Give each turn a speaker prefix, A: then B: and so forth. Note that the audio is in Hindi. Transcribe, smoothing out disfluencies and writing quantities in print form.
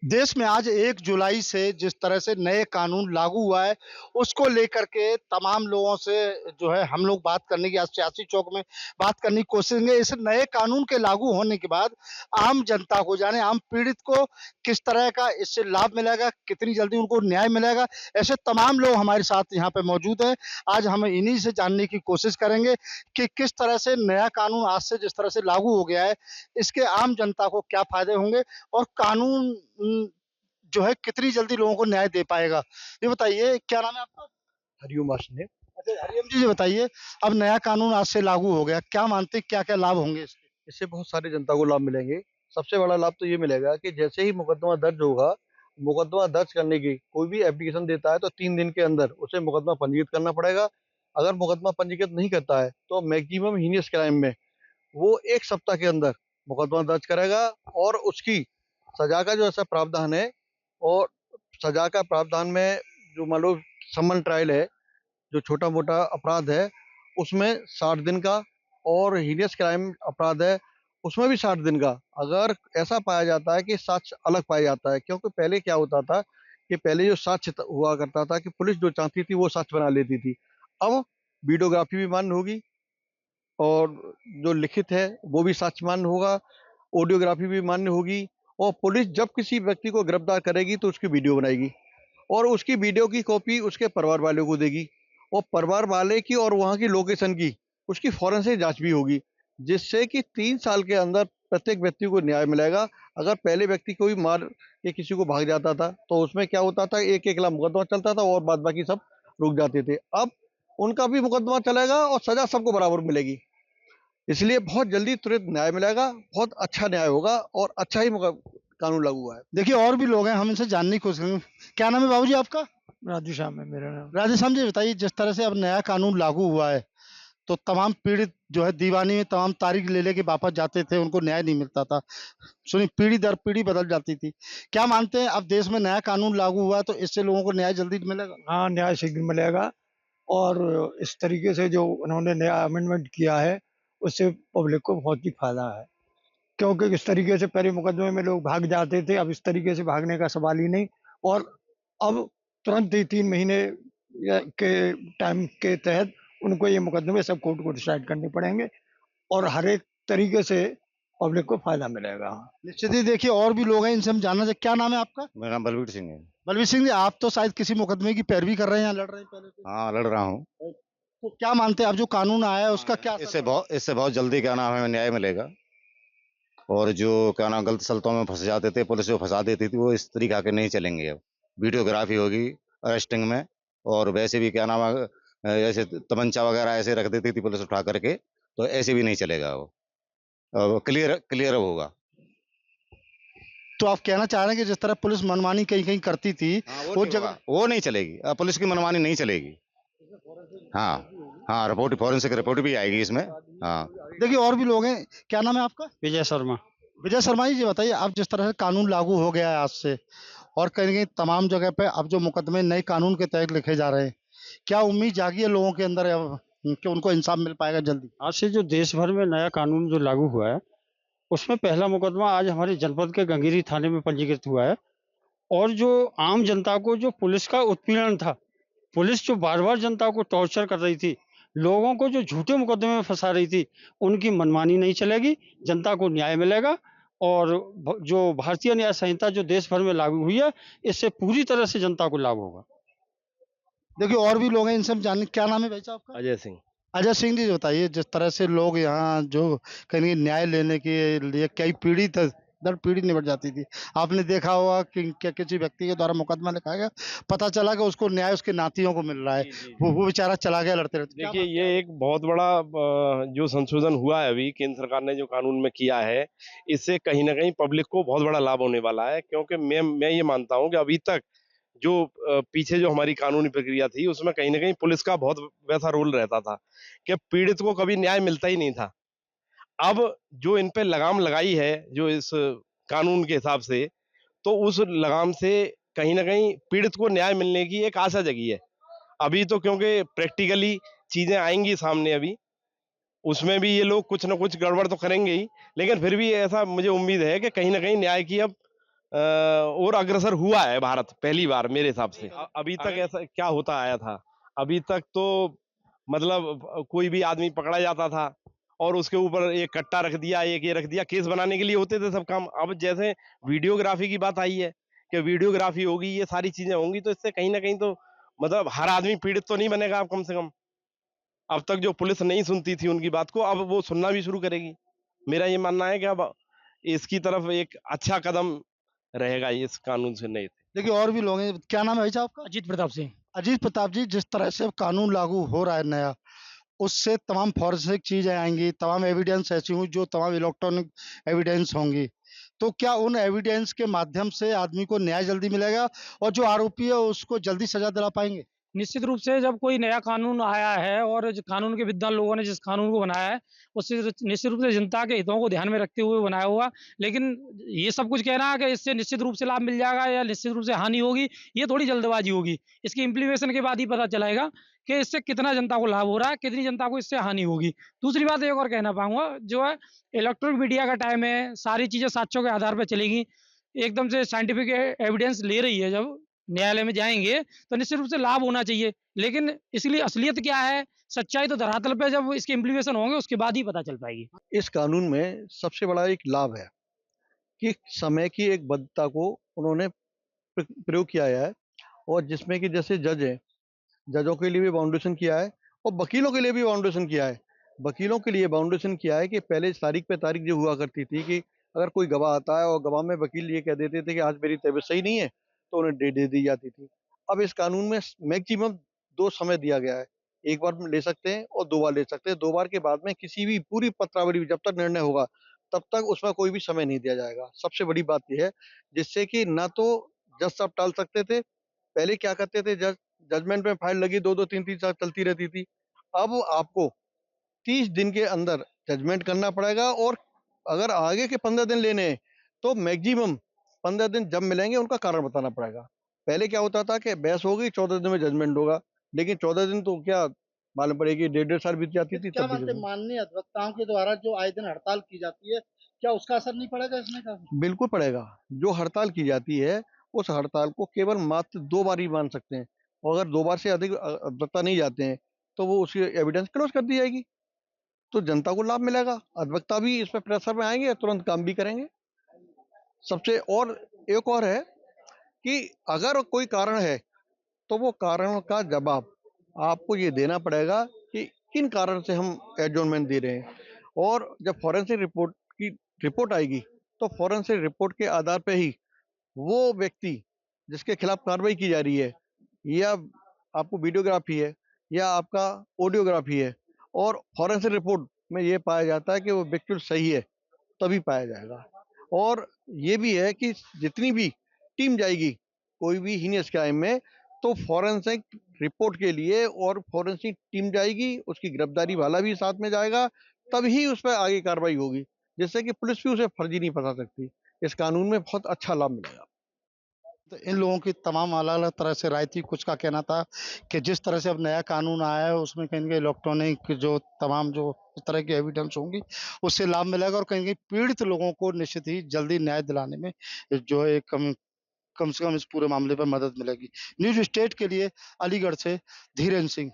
A: देश में आज 1 जुलाई से जिस तरह से नए कानून लागू हुआ है, उसको लेकर के तमाम लोगों से जो है हम लोग बात करने की आज सियासी चौक में बात करने की कोशिश करेंगे। इस नए कानून के लागू होने के बाद आम जनता को यानी आम पीड़ित को किस तरह का इससे लाभ मिलेगा, कितनी जल्दी उनको न्याय मिलेगा, ऐसे तमाम लोग हमारे साथ यहाँ पे मौजूद हैं। आज हम इन्हीं से जानने की कोशिश करेंगे कि किस तरह से नया कानून आज से जिस तरह से लागू हो गया है, इसके आम जनता को क्या फ़ायदे होंगे और कानून जो है कितनी जल्दी लोगों को न्याय दे पाएगा। ये बताइए क्या नाम है आपका?
B: हरिओम वार्ष्णेय।
A: अच्छा हरिओम जी, ये बताइए अब नया कानून आज से लागू हो गया, क्या मानते हैं क्या-क्या लाभ होंगे इसके?
B: इससे बहुत सारी जनता को लाभ मिलेंगे। सबसे बड़ा लाभ तो ये मिलेगा कि जैसे ही मुकदमा दर्ज होगा, मुकदमा दर्ज करने की कोई भी एप्लीकेशन देता है तो 3 दिन के अंदर उसे मुकदमा पंजीकृत करना पड़ेगा। अगर मुकदमा पंजीकृत नहीं करता है तो मैक्सिमम हीनियस क्राइम में वो 1 सप्ताह के अंदर मुकदमा दर्ज करेगा और उसकी सजा का जो ऐसा प्रावधान है और सजा का प्रावधान में जो मान लो समन ट्रायल है, जो छोटा-मोटा अपराध है, उसमें 60 दिन का और हीनियस क्राइम अपराध है, उसमें भी 60 दिन का। अगर ऐसा पाया जाता है कि साक्ष्य अलग पाया जाता है, क्योंकि पहले क्या होता था कि पहले जो साक्ष्य हुआ करता था कि पुलिस जो चाहती थी वो साक्ष्य बना लेती थी। अब वीडियोग्राफी भी मान्य होगी और जो लिखित है वो भी साक्ष्य मान्य होगा, ऑडियोग्राफी भी मान्य होगी और पुलिस जब किसी व्यक्ति को गिरफ्तार करेगी तो उसकी वीडियो बनाएगी और उसकी वीडियो की कॉपी उसके परिवार वालों को देगी और परिवार वाले की और वहाँ की लोकेशन की उसकी फॉरेंसिक जांच भी होगी, जिससे कि 3 साल के अंदर प्रत्येक व्यक्ति को न्याय मिलेगा। अगर पहले व्यक्ति कोई मार के किसी को भाग जाता था तो उसमें क्या होता था, एक एक लाख मुकदमा चलता था और बाद बाकी सब रुक जाते थे। अब उनका भी मुकदमा चलेगा और सजा सबको बराबर मिलेगी, इसलिए बहुत जल्दी तुरंत न्याय मिलेगा, बहुत अच्छा न्याय होगा और अच्छा ही कानून लागू हुआ है।
A: देखिए और भी लोग हैं, हम इनसे जानने की कोशिश करेंगे। क्या नाम है बाबूजी आपका?
C: राजू श्याम है मेरा नाम।
A: राधेश्याम जी, बताइए जिस तरह से अब नया कानून लागू हुआ है, तो तमाम पीड़ित जो है दीवानी में तमाम तारीख ले लेके वापस जाते थे, उनको न्याय नहीं मिलता था। सुनिए पीढ़ी दर पीढ़ी बदल जाती थी। क्या मानते हैं अब देश में नया कानून लागू हुआ है तो इससे लोगों को न्याय जल्दी मिलेगा?
C: हाँ, न्याय शीघ्र मिलेगा और इस तरीके से जो उन्होंने नया अमेंडमेंट किया है, उससे पब्लिक को बहुत ही फ़ायदा है। क्योंकि इस तरीके से पहले मुकदमे में लोग भाग जाते थे, अब इस तरीके से भागने का सवाल ही नहीं और अब तुरंत ही 3 महीने के टाइम के तहत उनको ये मुकदमे सब कोर्ट को डिसाइड करने पड़ेंगे और हर एक तरीके से पब्लिक को फ़ायदा मिलेगा।
A: निश्चित ही देखिए और भी लोग हैं, इनसे हम जानना चाहें क्या नाम है आपका?
D: मेरा नाम बलवीर सिंह है।
A: बलवीर सिंह जी, आप तो शायद किसी मुकदमे की पैरवी कर रहे हैं या लड़ रहे हैं पहले से?
D: हाँ, लड़ रहा हूँ।
A: तो क्या मानते हैं अब जो कानून आया है उसका क्या असर
D: इससे बहुत जल्दी क्या नाम है न्याय मिलेगा और जो क्या नाम गलत सलतों में फँस जाते थे, पुलिस जो फँसा देती थी, वो इस तरीक़ा के नहीं चलेंगे अब। वीडियोग्राफ़ी होगी अरेस्टिंग में और वैसे भी क्या नाम है ऐसे तमंचा वग़ैरह ऐसे रख देती थी पुलिस उठा कर के, तो ऐसे भी नहीं चलेगा वो। अब क्लियर होगा।
A: तो आप कहना चाह रहे हैं कि जिस तरह पुलिस मनमानी कहीं-कहीं करती थी,
D: हाँ,
A: वो जगह
D: वो नहीं चलेगी। पुलिस की मनमानी नहीं चलेगी। हाँ, हाँ, रिपोर्ट फॉरेंसिक रिपोर्ट भी आएगी इसमें। हाँ।
A: देखिए और भी लोग हैं, क्या नाम है आपका?
C: विजय शर्मा।
A: विजय शर्मा जी, ये बताइए अब जिस तरह से कानून लागू हो गया है आज से और कहीं न कहीं तमाम जगह पे अब जो मुकदमे नए कानून के तहत लिखे जा रहे हैं, क्या उम्मीद जागी है लोगों के अंदर अब कि उनको इंसाफ मिल पाएगा जल्दी?
E: आज से जो देश भर में नया कानून जो लागू हुआ है, उसमें पहला मुकदमा आज हमारे जनपद के गंगेरी थाने में पंजीकृत हुआ है और जो आम जनता को जो पुलिस का उत्पीड़न था, पुलिस जो बार-बार जनता को टॉर्चर कर रही थी, लोगों को जो झूठे मुकदमे में फँसा रही थी, उनकी मनमानी नहीं चलेगी, जनता को न्याय मिलेगा और जो भारतीय न्याय संहिता जो देश भर में लागू हुई है, इससे पूरी तरह से जनता को लाभ होगा।
A: देखिए और भी लोग हैं, इनसे हम जानने क्या नाम है भाई साहब आपका?
B: अजय सिंह।
A: अजय सिंह जी, बताइए जिस तरह से लोग यहाँ जो कहीं न कहीं न्याय लेने के लिए कई पीढ़ी तक दर पीढ़ी निपट जाती थी। आपने देखा होगा कि क्या किसी व्यक्ति के द्वारा मुकदमा लिखाया गया, पता चला कि उसको न्याय उसके नातियों को मिल रहा है। वो बेचारा चला गया लड़ते-लड़ते। क्या
F: देखिए,
A: मानते
F: ये
A: हैं
F: एक बहुत बड़ा जो संशोधन हुआ है अभी केंद्र सरकार ने जो कानून में किया है, इससे कहीं न कहीं पब्लिक को बहुत बड़ा लाभ होने वाला है क्योंकि मैं ये मानता हूँ कि अभी तक जो पीछे जो हमारी कानूनी प्रक्रिया थी, उसमें कहीं न कहीं पुलिस का बहुत वैसा रोल रहता था कि पीड़ित को कभी न्याय मिलता ही नहीं था। अब जो इन पे लगाम लगाई है, जो इस कानून के हिसाब से, तो उस लगाम से कहीं न कहीं पीड़ित को न्याय मिलने की एक आशा जगी है। अभी तो क्योंकि प्रैक्टिकली चीज़ें आएँगी सामने अभी, उसमें भी ये लोग कुछ न कुछ गड़बड़ तो करेंगे ही, लेकिन फिर भी ऐसा मुझे उम्मीद है कि कहीं न कहीं न्याय की अब और अग्रसर हुआ है भारत पहली बार मेरे हिसाब से। अभी तक ऐसा क्या होता आया था, अभी तक तो मतलब कोई भी आदमी पकड़ा जाता था और उसके ऊपर एक कट्टा रख दिया, एक ये रख दिया, केस बनाने के लिए होते थे सब काम। अब जैसे वीडियोग्राफी की बात आई है कि वीडियोग्राफी होगी, ये सारी चीजें होंगी, तो इससे कहीं ना कहीं तो मतलब हर आदमी पीड़ित तो नहीं बनेगा। अब कम से कम अब तक जो पुलिस नहीं सुनती थी उनकी बात को, अब वो सुनना भी शुरू करेगी। मेरा ये मानना है कि अब इसकी तरफ एक अच्छा कदम रहेगा ये इस कानून से। नहीं
A: देखिए और भी लोग हैं। क्या नाम है भाई साहब आपका?
G: अजीत प्रताप सिंह।
A: अजीत प्रताप जी, जिस तरह से अब कानून लागू हो रहा है नया, उससे तमाम फॉरेंसिक चीजें आएंगी, तमाम एविडेंस ऐसी होंगी, जो तमाम इलेक्ट्रॉनिक एविडेंस होंगी, तो क्या उन एविडेंस के माध्यम से आदमी को न्याय जल्दी मिलेगा और जो आरोपी है उसको जल्दी सजा दिला पाएंगे?
G: निश्चित रूप से जब कोई नया कानून आया है और कानून के विद्वान लोगों ने जिस कानून को बनाया है, उससे निश्चित रूप से जनता के हितों को ध्यान में रखते हुए बनाया हुआ। लेकिन ये सब कुछ कहना है कि इससे निश्चित रूप से लाभ मिल जाएगा या निश्चित रूप से हानि होगी, ये थोड़ी जल्दबाजी होगी। इसकी इम्प्लीमेशन के बाद ही पता चलेगा कि इससे कितना जनता को लाभ हो रहा है, कितनी जनता को इससे हानि होगी। दूसरी बात एक और कहना पाऊंगा, जो है इलेक्ट्रॉनिक मीडिया का टाइम है, सारी चीजें साक्ष्यों के आधार पर चलेगी। एकदम से साइंटिफिक एविडेंस ले रही है, जब न्यायालय में जाएंगे तो निश्चित रूप से लाभ होना चाहिए। लेकिन इसलिए असलियत क्या है, सच्चाई तो धरातल पे जब इसके इम्प्लीमेशन होंगे उसके बाद ही पता चल पाएगी।
B: इस कानून में सबसे बड़ा एक लाभ है कि समय की एक बद्धता को उन्होंने प्रयोग किया है, और जिसमें कि जैसे जज है, जजों के लिए भी बाउंडेशन किया है और वकीलों के लिए भी बाउंडेशन किया है। वकीलों के लिए बाउंडेशन किया है कि पहले तारीख पे तारीख जो हुआ करती थी कि अगर कोई गवाह आता है और गवाह में वकील ये कह देते थे कि आज मेरी तबीयत सही नहीं है, तो उन्हें डेट दे दी जाती थी। अब इस कानून में मैक्सिमम 2 समय दिया गया है। एक बार ले सकते हैं और 2 बार ले सकते हैं। 2 बार के बाद में किसी भी पूरी पत्रावली जब तक निर्णय होगा, तब तक उसमें कोई भी समय नहीं दिया जाएगा। सबसे बड़ी बात ये है, जिससे कि ना तो जज साहब टाल सकते थे। पहले क्या करते थे, जजमेंट में फाइल लगी 2-2 3-3 साल चलती रहती थी। अब आपको 30 दिन के अंदर जजमेंट करना पड़ेगा, और अगर आगे के 15 दिन लेने हैं तो मैक्सिमम 15 दिन जब मिलेंगे उनका कारण बताना पड़ेगा। पहले क्या होता था कि बहस हो गई, 14 दिन में जजमेंट होगा, लेकिन 14 दिन तो क्या मालूम पड़ेगी, डेढ़ साल बीत जाती थी
A: क्या
B: तब भी
A: बात है, माननीय अधिवक्ताओं के द्वारा जो आए दिन हड़ताल की जाती है, क्या उसका असर नहीं पड़ेगा इसमें का?
B: बिल्कुल पड़ेगा। जो हड़ताल की जाती है, उस हड़ताल को केवल मात्र 2 बार ही मान सकते हैं, और अगर 2 बार से अधिक अधिवक्ता नहीं जाते हैं, तो वो उसकी एविडेंस क्लोज कर दी जाएगी। तो जनता को लाभ मिलेगा, अधिवक्ता भी इस पे प्रेशर में आएंगे, तुरंत काम भी करेंगे। सबसे और एक और है कि अगर कोई कारण है, तो वो कारण का जवाब आपको ये देना पड़ेगा कि किन कारण से हम एडजॉर्नमेंट दे रहे हैं। और जब फॉरेंसिक रिपोर्ट की रिपोर्ट आएगी, तो फॉरेंसिक रिपोर्ट के आधार पे ही वो व्यक्ति जिसके खिलाफ कार्रवाई की जा रही है, या आपको वीडियोग्राफी है या आपका ऑडियोग्राफी है, और फॉरेंसिक रिपोर्ट में ये पाया जाता है कि वो बिल्कुल सही है, तभी पाया जाएगा। और ये भी है कि जितनी भी टीम जाएगी कोई भी हीनियस क्राइम में, तो फॉरेंसिक रिपोर्ट के लिए और फॉरेंसिक टीम जाएगी, उसकी गिरफ्तारी वाला भी साथ में जाएगा, तभी उस पर आगे कार्रवाई होगी, जिससे कि पुलिस भी उसे फर्जी नहीं फंसा सकती। इस कानून में बहुत अच्छा लाभ मिलेगा।
A: तो इन लोगों की तमाम अलग-अलग तरह से राय थी। कुछ का कहना था कि जिस तरह से अब नया कानून आया है, उसमें कहीं न कहीं इलेक्ट्रॉनिक जो तमाम जो इस तरह की एविडेंस होंगी, उससे लाभ मिलेगा और कहीं न कहीं पीड़ित लोगों को निश्चित ही जल्दी न्याय दिलाने में जो है कम कम से कम इस पूरे मामले पर मदद मिलेगी। न्यूज़ स्टेट के लिए अलीगढ़ से धीरेन्द्र सिंह।